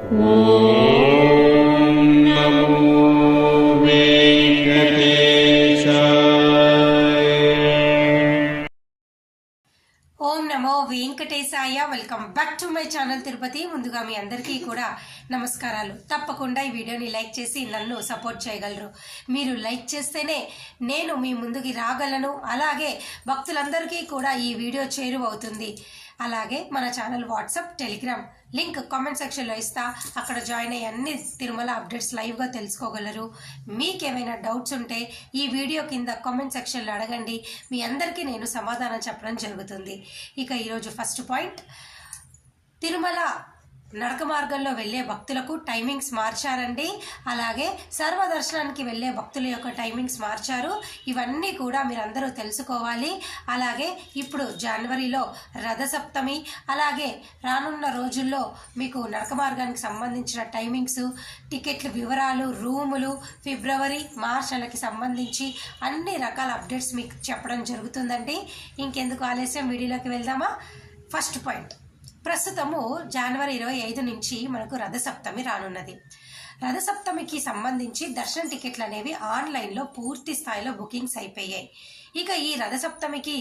Om Namo Venkatesaya. Welcome back to my channel Tirupati. ముందుగా మీ అందరికీ కూడా నమస్కారాలు. తప్పకుండా ఈ వీడియోని లైక్ చేసి నన్ను సపోర్ట్ చేయగలరు. మీరు లైక్ చేస్తేనే నేను మీ ముందుకి రాగలను. అలాగే భక్తులందరికీ కూడా ఈ వీడియో చేరువవుతుంది. అలాగే మన channel WhatsApp, Telegram link comment సెక్షన్లో ఇస్తా. అక్కడ జాయిన్ అయ్యి అన్ని తిరుమల అప్డేట్స్ లైవ్గా తెలుసుకోగలరు. మీకేమైనా డౌట్స్ ఉంటే ఈ వీడియో కింద కామెంట్ సెక్షన్లో అడగండి. మీ అందరికీ నేను సమాధానం చెప్పడం జరుగుతుంది. ఇక ఈరోజు ఫస్ట్ పాయింట్, తిరుమల నడక మార్గంలో వెళ్ళే భక్తులకు టైమింగ్స్ మార్చారండి. అలాగే సర్వదర్శనానికి వెళ్ళే భక్తుల యొక్క టైమింగ్స్ మార్చారు. ఇవన్నీ కూడా మీరందరూ తెలుసుకోవాలి. అలాగే ఇప్పుడు జనవరిలో రథసప్తమి, అలాగే రానున్న రోజుల్లో మీకు నడక మార్గానికి సంబంధించిన టైమింగ్స్, టికెట్ల వివరాలు, రూములు, ఫిబ్రవరి, మార్చ్ నెలకి సంబంధించి అన్ని రకాల అప్డేట్స్ మీకు చెప్పడం జరుగుతుందండి. ఇంకెందుకు ఆలస్యం, వీడియోలోకి వెళ్దామా? ఫస్ట్ పాయింట్, ప్రస్తుతము జనవరి 25 నుంచి మనకు రథసప్తమి రానున్నది. రథసప్తమికి సంబంధించి దర్శన టికెట్లు అనేవి ఆన్లైన్లో పూర్తి స్థాయిలో బుకింగ్స్ అయిపోయాయి. ఇక ఈ రథసప్తమికి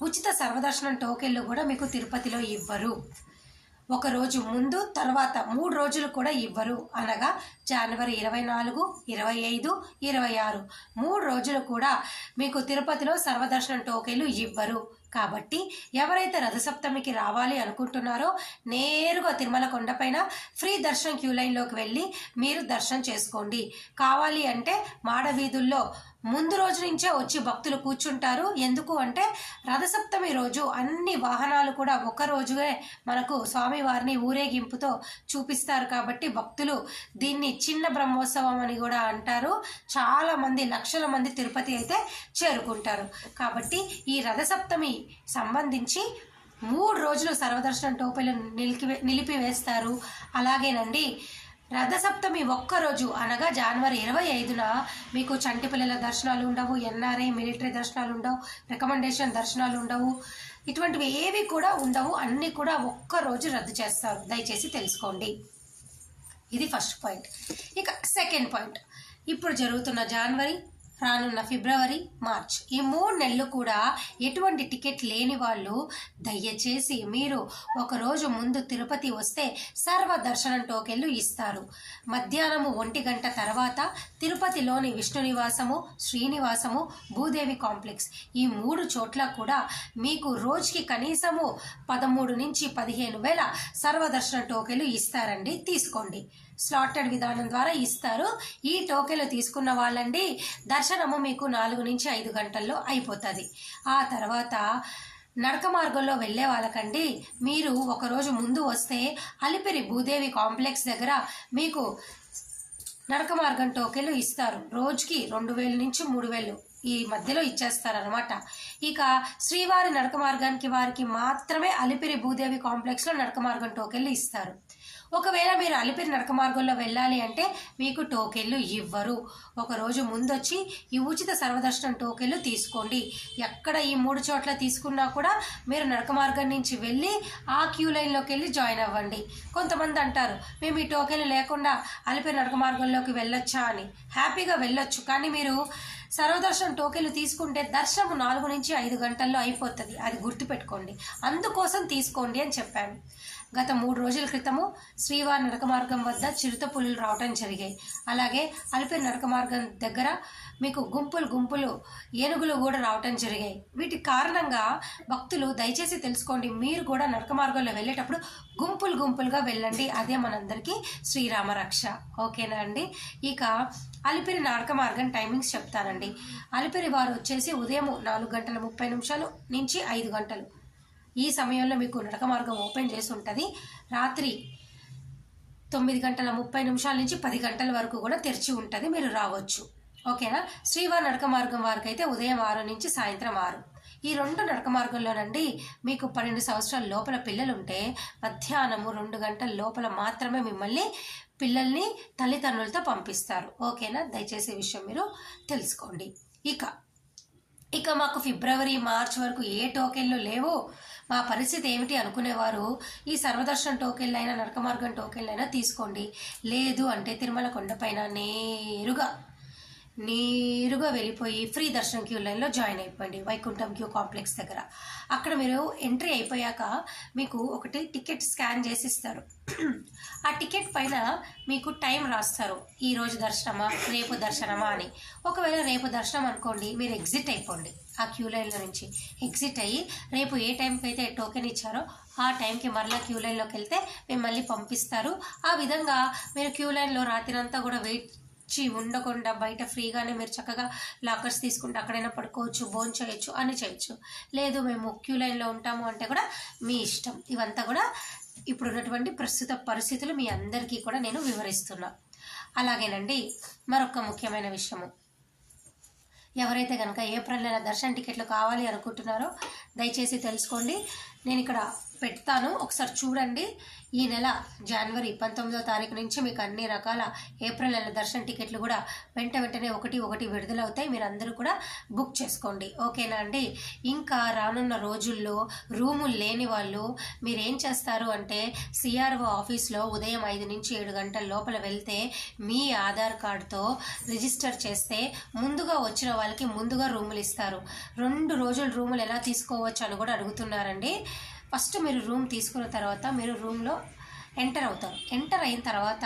ఉచిత సర్వదర్శనం టోకెన్లు కూడా మీకు తిరుపతిలో ఇవ్వరు. ఒక రోజు ముందు, తర్వాత 3 రోజులు కూడా ఇవ్వరు. అనగా జనవరి 24, 25, 26 3 రోజులు కూడా మీకు తిరుపతిలో సర్వదర్శనం టోకెన్లు ఇవ్వరు. కాబట్టి ఎవరైతే రథసప్తమికి రావాలి అనుకుంటున్నారో నేరుగా తిరుమల కొండపైన ఫ్రీ దర్శనం క్యూ లైన్లోకి వెళ్ళి మీరు దర్శనం చేసుకోండి. కావాలి అంటే మాడవీధుల్లో ముందు రోజు నుంచే వచ్చి భక్తులు కూర్చుంటారు. ఎందుకు అంటే రథసప్తమి రోజు అన్ని వాహనాలు కూడా ఒక రోజునే మనకు స్వామివారిని ఊరేగింపుతో చూపిస్తారు. కాబట్టి భక్తులు దీన్ని చిన్న బ్రహ్మోత్సవం అని కూడా అంటారు. చాలా మంది, లక్షల మంది తిరుపతి అయితే చేరుకుంటారు. కాబట్టి ఈ రథసప్తమి సంబంధించి 3 రోజులు సర్వదర్శనం టోకెన్లు నిలిపివేస్తారు. అలాగేనండి, రథసప్తమి ఒక్కరోజు అనగా జనవరి 25న మీకు చంటి పిల్లల దర్శనాలు ఉండవు, ఎన్ఆర్ఐ మిలిటరీ దర్శనాలు ఉండవు, రికమెండేషన్ దర్శనాలు ఉండవు, ఇటువంటివి ఏవి కూడా ఉండవు. అన్నీ కూడా ఒక్కరోజు రద్దు చేస్తారు. దయచేసి తెలుసుకోండి. ఇది ఫస్ట్ పాయింట్. ఇక సెకండ్ పాయింట్, ఇప్పుడు జరుగుతున్న జనవరి, రానున్న ఫిబ్రవరి, మార్చ్ ఈ 3 నెలలు కూడా ఎటువంటి టికెట్ లేని వాళ్ళు దయచేసి మీరు ఒకరోజు ముందు తిరుపతి వస్తే సర్వ దర్శనం టోకెన్లు ఇస్తారు. మధ్యాహ్నము 1 గంట తర్వాత తిరుపతిలోని విష్ణు నివాసము, శ్రీనివాసము, భూదేవి కాంప్లెక్స్ ఈ 3 చోట్ల కూడా మీకు రోజుకి కనీసము 13 నుంచి 15 వేల సర్వదర్శనం టోకెన్లు ఇస్తారండి. తీసుకోండి. స్లాటెడ్ విధానం ద్వారా ఇస్తారు. ఈ టోకెన్లు తీసుకున్న వాళ్ళండి దర్శనము మీకు 4 నుంచి 5 గంటల్లో అయిపోతుంది. ఆ తర్వాత నడక మార్గంలో వెళ్ళే వాళ్ళకండి మీరు ఒకరోజు ముందు వస్తే అలిపిరి భూదేవి కాంప్లెక్స్ దగ్గర మీకు నడక మార్గం టోకెన్లు ఇస్తారు. రోజుకి 2000 నుంచి 3000 ఈ మధ్యలో ఇచ్చేస్తారనమాట. ఇక శ్రీవారి నడక మార్గానికి వారికి మాత్రమే అలిపిరి భూదేవి కాంప్లెక్స్లో నడక మార్గం టోకెన్లు ఇస్తారు. ఒకవేళ మీరు అలిపిరి నడక మార్గంలో వెళ్ళాలి అంటే మీకు టోకెన్లు ఇవ్వరు. ఒకరోజు ముందొచ్చి ఈ ఉచిత సర్వదర్శనం టోకెన్లు తీసుకోండి. ఎక్కడ ఈ 3 చోట్ల తీసుకున్నా కూడా మీరు నడక మార్గం నుంచి వెళ్ళి ఆ క్యూ లైన్లోకి వెళ్ళి జాయిన్ అవ్వండి. కొంతమంది అంటారు, మేము ఈ టోకెన్లు లేకుండా అలిపిరి నడక మార్గంలోకి వెళ్ళొచ్చా అని. హ్యాపీగా వెళ్ళొచ్చు. కానీ మీరు సర్వదర్శనం టోకెన్లు తీసుకుంటే దర్శనం 4 నుంచి 5 గంటల్లో అయిపోతుంది. అది గుర్తుపెట్టుకోండి. అందుకోసం తీసుకోండి అని చెప్పాను. గత 3 రోజుల క్రితము శ్రీవారి నడక మార్గం వద్ద చిరుత పులులు రావటం జరిగాయి. అలాగే అలిపిరి నడక మార్గం దగ్గర మీకు గుంపులు ఏనుగులు కూడా రావటం జరిగాయి. వీటి కారణంగా భక్తులు దయచేసి తెలుసుకోండి, మీరు కూడా నడక మార్గంలో వెళ్ళేటప్పుడు గుంపులుగా వెళ్ళండి. అదే మనందరికీ శ్రీరామ రక్ష. ఓకేనా అండి? ఇక అలిపిరి నడక మార్గం టైమింగ్స్ చెప్తానండి. అలిపిరి వారు వచ్చేసి ఉదయం 4:30 నుంచి 5 గంటలు ఈ సమయంలో మీకు నడక మార్గం ఓపెన్ చేసి ఉంటుంది. రాత్రి 9:30 నుంచి 10 గంటల వరకు కూడా తెరిచి ఉంటుంది. మీరు రావచ్చు. ఓకేనా? శ్రీవారి నడక మార్గం వారికి అయితే ఉదయం 6 నుంచి సాయంత్రం 6. ఈ 2 నడక మార్గంలోనండి మీకు 12 సంవత్సరాల లోపల పిల్లలుంటే మధ్యాహ్నము 2 గంటల లోపల మాత్రమే మిమ్మల్ని పిల్లల్ని తల్లిదండ్రులతో పంపిస్తారు. ఓకేనా? దయచేసి ఈ విషయం మీరు తెలుసుకోండి. ఇక మాకు ఫిబ్రవరి, మార్చ్ వరకు ఏ టోకెన్లు లేవు. మా పరిస్థితి ఏమిటి అనుకునేవారు ఈ సర్వదర్శన్ టోకెన్లైనా నరక మార్గం టోకెన్లైనా తీసుకోండి. లేదు అంటే తిరుమల కొండపైన నేరుగా వెళ్ళిపోయి ఫ్రీ దర్శనం క్యూ లైన్లో జాయిన్ అయిపోయింది వైకుంఠం క్యూ కాంప్లెక్స్ దగ్గర. అక్కడ మీరు ఎంట్రీ అయిపోయాక మీకు ఒకటి టికెట్ స్కాన్ చేసి ఇస్తారు. ఆ టికెట్ పైన మీకు టైం రాస్తారు, ఈరోజు దర్శనమా రేపు దర్శనమా అని. ఒకవేళ రేపు దర్శనం అనుకోండి, మీరు ఎగ్జిట్ అయిపోండి ఆ క్యూ లైన్లో నుంచి. ఎగ్జిట్ అయ్యి రేపు ఏ టైంకి అయితే టోకెన్ ఇచ్చారో ఆ టైంకి మరలా క్యూ లైన్లోకి వెళ్తే మిమ్మల్ని పంపిస్తారు. ఆ విధంగా మీరు క్యూ లైన్లో రాత్రంతా కూడా వెయిట్ ఉండకుండా బయట ఫ్రీగానే మీరు చక్కగా లాకర్స్ తీసుకుంటే అక్కడైనా పడుకోవచ్చు, భోజనం చేయొచ్చు, అని చేయొచ్చు. లేదు మేము క్యూ లైన్లో ఉంటాము అంటే కూడా మీ ఇష్టం. ఇవంతా కూడా ఇప్పుడున్నటువంటి ప్రస్తుత పరిస్థితులు మీ అందరికీ కూడా నేను వివరిస్తున్నా. అలాగేనండి, మరొక ముఖ్యమైన విషయము, ఎవరైతే కనుక ఏప్రిల్ నెల దర్శన టికెట్లు కావాలి అనుకుంటున్నారో దయచేసి తెలుసుకోండి. నేను ఇక్కడ పెడతాను, ఒకసారి చూడండి. ఈ నెల జనవరి 19వ తారీఖు నుంచి మీకు అన్ని రకాల ఏప్రిల్ నెల దర్శన టికెట్లు కూడా వెంటనే ఒకటి విడుదలవుతాయి. మీరు అందరూ కూడా బుక్ చేసుకోండి, ఓకేనా అండి. ఇంకా రానున్న రోజుల్లో రూములు లేని వాళ్ళు మీరేం చేస్తారు అంటే సిఆర్ఓ ఆఫీస్లో ఉదయం 5 నుంచి 7 గంటల లోపల వెళ్తే మీ ఆధార్ కార్డుతో రిజిస్టర్ చేస్తే ముందుగా వచ్చిన వాళ్ళకి ముందుగా రూములు ఇస్తారు. 2 రోజులు రూములు ఎలా తీసుకోవచ్చు అని కూడా అడుగుతున్నారండి. ఫస్ట్ మీరు రూమ్ తీసుకున్న తర్వాత మీరు రూమ్లో ఎంటర్ అవుతారు. ఎంటర్ అయిన తర్వాత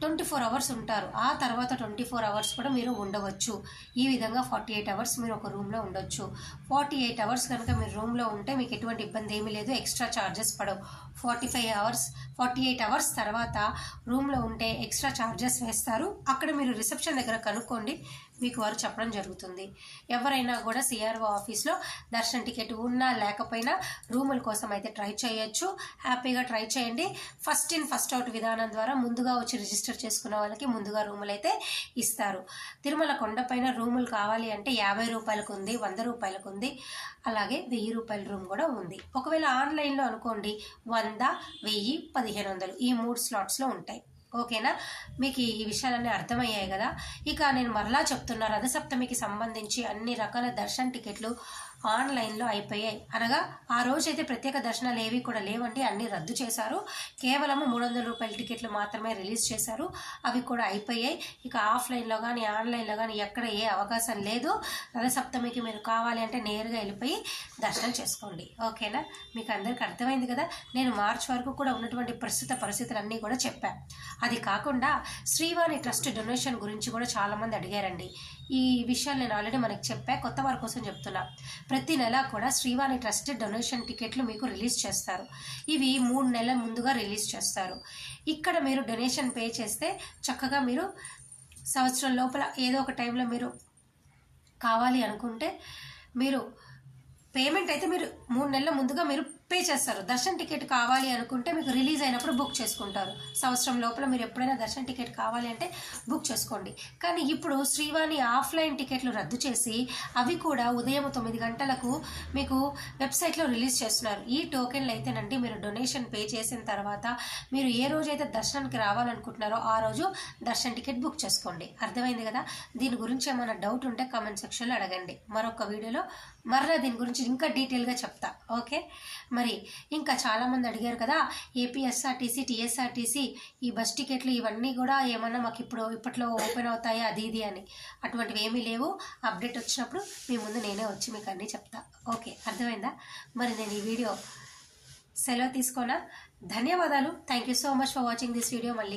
24 అవర్స్ ఉంటారు. ఆ తర్వాత 24 అవర్స్ కూడా మీరు ఉండవచ్చు. ఈ విధంగా 48 అవర్స్ మీరు ఒక రూమ్లో ఉండొచ్చు. 48 అవర్స్ కనుక మీరు రూమ్లో ఉంటే మీకు ఎటువంటి ఇబ్బంది ఏమీ లేదు, ఎక్స్ట్రా ఛార్జెస్ పడవు. 48 అవర్స్ తర్వాత రూమ్లో ఉంటే ఎక్స్ట్రా ఛార్జెస్ వేస్తారు. అక్కడ మీరు రిసెప్షన్ దగ్గర కనుక్కోండి, మీకు వారు చెప్పడం జరుగుతుంది. ఎవరైనా కూడా సిఆర్ఓ ఆఫీస్లో దర్శన టికెట్ ఉన్నా లేకపోయినా రూముల కోసం అయితే ట్రై చేయొచ్చు. హ్యాపీగా ట్రై చేయండి. ఫస్ట్ ఇన్ ఫస్ట్ అవుట్ విధానం ద్వారా ముందుగా వచ్చి రిజిస్టర్ చేసుకున్న వాళ్ళకి ముందుగా రూములు అయితే ఇస్తారు. తిరుమల కొండపైన రూములు కావాలి అంటే 50 రూపాయలకు ఉంది, 100 రూపాయలకు ఉంది, అలాగే 1000 రూపాయల రూమ్ కూడా ఉంది. ఒకవేళ ఆన్లైన్లో అనుకోండి 100, 1000, 1500 ఈ 3 స్లాట్స్లో ఉంటాయి. ఓకేనా, మీకు ఈ విషయాలన్నీ అర్థమయ్యాయి కదా. ఇక నేను మరలా చెప్తున్నా, రథసప్తమికి సంబంధించి అన్ని రకాల దర్శన టికెట్లు ఆన్లైన్లో అయిపోయాయి. అనగా ఆ రోజైతే ప్రత్యేక దర్శనాలు ఏవి కూడా లేవండి, అన్నీ రద్దు చేశారు. కేవలం 300 రూపాయల టికెట్లు మాత్రమే రిలీజ్ చేశారు, అవి కూడా అయిపోయాయి. ఇక ఆఫ్లైన్లో కానీ ఆన్లైన్లో కానీ ఎక్కడ ఏ అవకాశం లేదు. రథసప్తమికి మీరు కావాలి అంటే నేరుగా వెళ్ళిపోయి దర్శనం చేసుకోండి, ఓకేనా. మీకు అందరికీ అర్థమైంది కదా. నేను మార్చి వరకు కూడా ఉన్నటువంటి ప్రస్తుత పరిస్థితులన్నీ కూడా చెప్పాను. అది కాకుండా శ్రీవాణి ట్రస్ట్ డొనేషన్ గురించి కూడా చాలామంది అడిగారండి. ఈ విషయాలు నేను ఆల్రెడీ మనకి చెప్పా, కొత్త వారి కోసం చెప్తున్నా. ప్రతి నెల కూడా శ్రీవాణి ట్రస్ట్ డొనేషన్ టికెట్లు మీకు రిలీజ్ చేస్తారు. ఇవి 3 నెలల ముందుగా రిలీజ్ చేస్తారు. ఇక్కడ మీరు డొనేషన్ పే చేస్తే చక్కగా మీరు సంవత్సరం లోపల ఏదో ఒక టైంలో మీరు కావాలి అనుకుంటే మీరు పేమెంట్ అయితే మీరు 3 నెలల ముందుగా మీరు పే చేస్తారు. దర్శన టికెట్ కావాలి అనుకుంటే మీకు రిలీజ్ అయినప్పుడు బుక్ చేసుకుంటారు. సంవత్సరం లోపల మీరు ఎప్పుడైనా దర్శన టికెట్ కావాలి అంటే బుక్ చేసుకోండి. కానీ ఇప్పుడు శ్రీవాణి ఆఫ్లైన్ టికెట్లు రద్దు చేసి అవి కూడా ఉదయం 9 గంటలకు మీకు వెబ్సైట్లో రిలీజ్ చేస్తున్నారు. ఈ టోకెన్లు అయితేనండి మీరు డొనేషన్ పే చేసిన తర్వాత మీరు ఏ రోజైతే దర్శనానికి రావాలనుకుంటున్నారో ఆ రోజు దర్శన టికెట్ బుక్ చేసుకోండి. అర్థమైంది కదా. దీని గురించి ఏమైనా డౌట్ ఉంటే కామెంట్ సెక్షన్లో అడగండి. మరొక వీడియోలో మరలా దీని గురించి ఇంకా డీటెయిల్గా చెప్తా, ఓకే. మరి ఇంకా చాలామంది అడిగారు కదా, ఏపీఎస్ఆర్టీసీ, టీఎస్ఆర్టీసీ ఈ బస్ టికెట్లు ఇవన్నీ కూడా ఏమన్నా మాకు ఇప్పట్లో ఓపెన్ అవుతాయా అది ఇది అని. అటువంటివి ఏమీ లేవు. అప్డేట్ వచ్చినప్పుడు మీ ముందు నేనే వచ్చి మీకు అన్నీ చెప్తా, ఓకే. అర్థమైందా. మరి నేను ఈ వీడియో సెలవు తీసుకోనా. ధన్యవాదాలు. Thank you so much for watching this video. మళ్ళీ